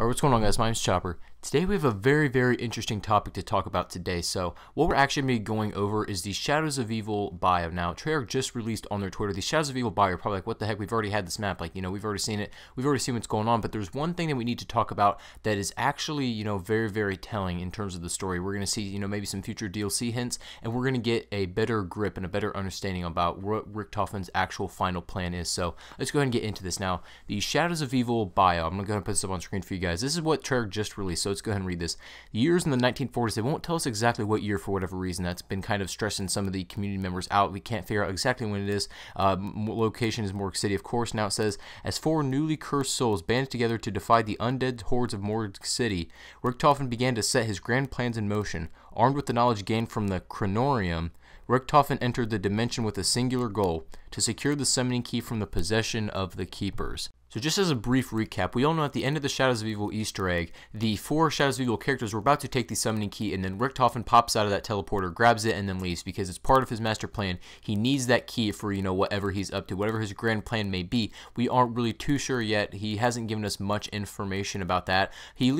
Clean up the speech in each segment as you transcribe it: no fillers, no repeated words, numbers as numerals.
Alright, what's going on, guys? My name's Chopper. Today we have a very interesting topic to talk about today. So what we're actually going to be going over is the Shadows of Evil bio. Now, Treyarch just released on their Twitter the Shadows of Evil bio. You're probably like, what the heck? We've already had this map. Like, we've already seen it. We've already seen what's going on. But there's one thing that we need to talk about that is actually, very telling in terms of the story. We're going to see, maybe some future DLC hints, and we're going to get a better grip and a better understanding about what Richtofens' actual final plan is. So let's go ahead and get into this now. The Shadows of Evil bio. I'm going to go ahead and put this up on screen for you guys. This is what Treyarch just released. So let's go ahead and read this. Years in the 1940s. They won't tell us exactly what year for whatever reason. That's been kind of stressing some of the community members out. We can't figure out exactly when it is. Location is Morgue City, of course. Now it says, as four newly cursed souls banded together to defy the undead hordes of Morgue City, Richtofen began to set his grand plans in motion. Armed with the knowledge gained from the KRONORIUM, Richtofen entered the dimension with a singular goal: to secure the summoning key from the possession of the Keepers. So just as a brief recap, we all know at the end of the Shadows of Evil Easter egg, the four Shadows of Evil characters were about to take the summoning key, and then Richtofen pops out of that teleporter, grabs it, and then leaves because it's part of his master plan. He needs that key for, whatever he's up to, whatever his grand plan may be. We aren't really too sure yet. He hasn't given us much information about that. He'll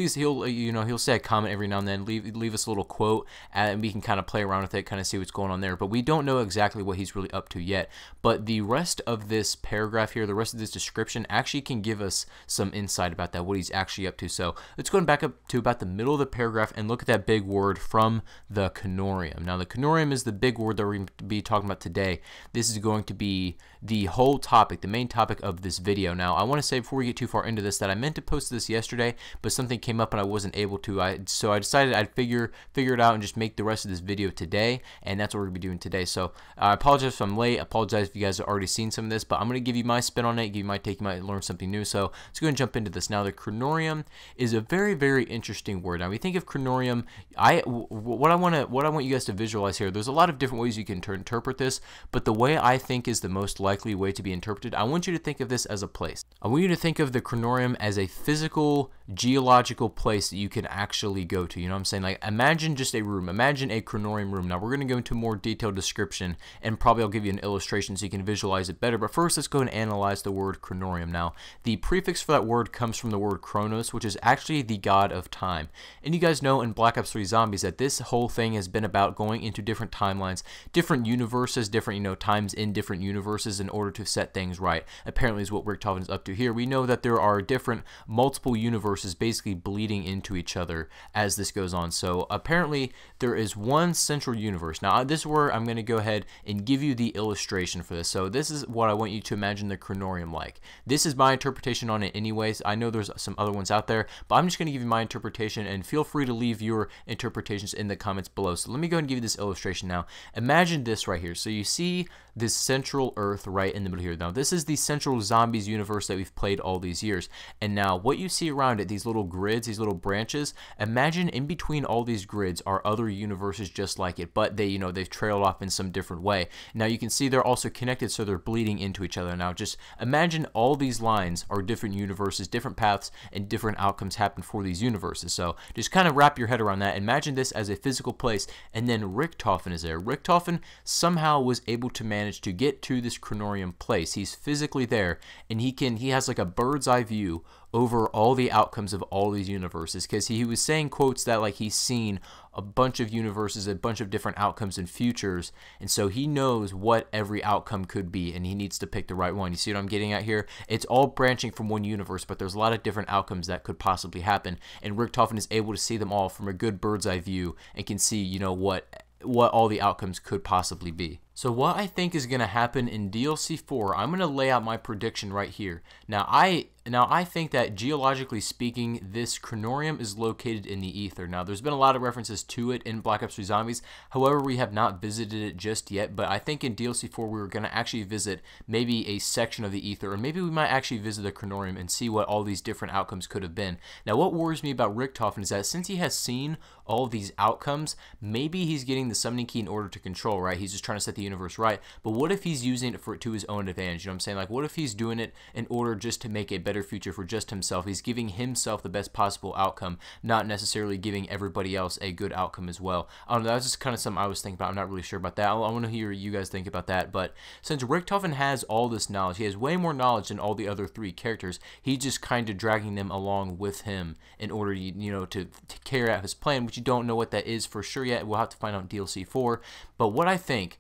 say a comment every now and then, leave us a little quote, and we can kind of play around with it, kind of see what's going on there. But we don't know exactly what he's really up to yet. But the rest of this paragraph here, the rest of this description actually can give us some insight about that, what he's actually up to. So let's go back up to about the middle of the paragraph and look at that big word from the KRONORIUM. Now the KRONORIUM is the big word that we're going to be talking about today. This is going to be the whole topic, the main topic of this video. Now I want to say before we get too far into this that I meant to post this yesterday, but something came up and I wasn't able to. So I decided I'd figure it out and just make the rest of this video today, and that's what we're going to be doing today. So I apologize if I'm late. I apologize if you guys have already seen some of this, but I'm going to give you my spin on it, give you my take, you might learn something new. So let's go ahead and jump into this. Now the KRONORIUM is a very interesting word. Now we think of KRONORIUM, what I want you guys to visualize here, there's a lot of different ways you can interpret this, but the way I think is the most likely way to be interpreted, I want you to think of this as a place. I want you to think of the KRONORIUM as a physical, geological place that you can actually go to. You know what I'm saying? Like, imagine just a room. Imagine a KRONORIUM room. Now we're going to go into a more detailed description, and probably I'll give you an illustration so you can visualize it better. But first, let's go and analyze the word KRONORIUM. Now, the prefix for that word comes from the word Kronos, which is actually the god of time. And you guys know in Black Ops 3 Zombies that this whole thing has been about going into different timelines, different universes, different times in different universes in order to set things right. Apparently is what Richtofen is up to here. We know that there are different multiple universes basically bleeding into each other as this goes on. So apparently there is one central universe. Now this is where I'm going to go ahead and give you the illustration for this. So this is what I want you to imagine the KRONORIUM like. This is my interpretation on it anyways. I know there's some other ones out there, but I'm just going to give you my interpretation, and feel free to leave your interpretations in the comments below. So let me go ahead and give you this illustration now. Imagine this right here. So you see this central Earth right in the middle here. Now this is the central Zombies universe that we've played all these years, and now what you see around it, these little grids, these little branches, imagine in between all these grids are other universes just like it, but they've trailed off in some different way. Now you can see they're also connected, so they're bleeding into each other. Now just imagine all these lines are different universes, different paths, and different outcomes happen for these universes. So just kind of wrap your head around that. Imagine this as a physical place, and then Richtofen is there. Richtofen somehow was able to manage to get to this KRONORIUM place. He's physically there, and he has like a bird's eye view over all the outcomes of all these universes, because he was saying quotes that like he's seen a bunch of universes, a bunch of different outcomes and futures, and so he knows what every outcome could be, and he needs to pick the right one. You see what I'm getting at here? It's all branching from one universe, but there's a lot of different outcomes that could possibly happen, and Richtofen is able to see them all from a good bird's eye view and can see what all the outcomes could possibly be. So what I think is going to happen in DLC 4, I'm going to lay out my prediction right here. Now I think that geologically speaking, this KRONORIUM is located in the ether. Now there's been a lot of references to it in Black Ops 3 Zombies. However, we have not visited it just yet, but I think in DLC 4 we were going to actually visit maybe a section of the ether, or maybe we might actually visit the KRONORIUM and see what all these different outcomes could have been. Now what worries me about Richtofen is that since he has seen all of these outcomes, maybe he's getting the summoning key in order to control, right? He's just trying to set the universe right. But what if he's using it to his own advantage? You know what I'm saying? Like, what if he's doing it in order just to make a better better future for just himself. He's giving himself the best possible outcome, not necessarily giving everybody else a good outcome as well. I don't know, that's just kind of something I was thinking about. I'm not really sure about that. I want to hear what you guys think about that. But since Richtofens has all this knowledge, he has way more knowledge than all the other 3 characters. He's just kind of dragging them along with him in order, to carry out his plan, which you don't know what that is for sure yet. We'll have to find out in DLC 4. But what I think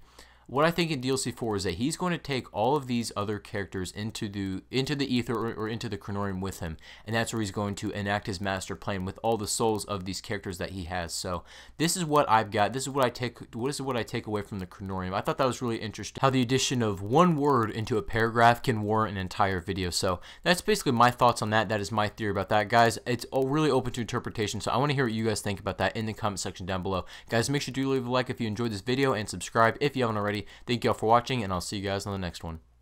in DLC 4 is that he's going to take all of these other characters into the ether or into the KRONORIUM with him, and that's where he's going to enact his master plan with all the souls of these characters that he has. So this is what I've got. This is what I take away from the KRONORIUM. I thought that was really interesting, how the addition of one word into a paragraph can warrant an entire video. So that's basically my thoughts on that. That is my theory about that, guys. It's all really open to interpretation, so I want to hear what you guys think about that in the comment section down below. Guys, make sure to leave a like if you enjoyed this video and subscribe if you haven't already. Thank you all for watching, and I'll see you guys on the next one.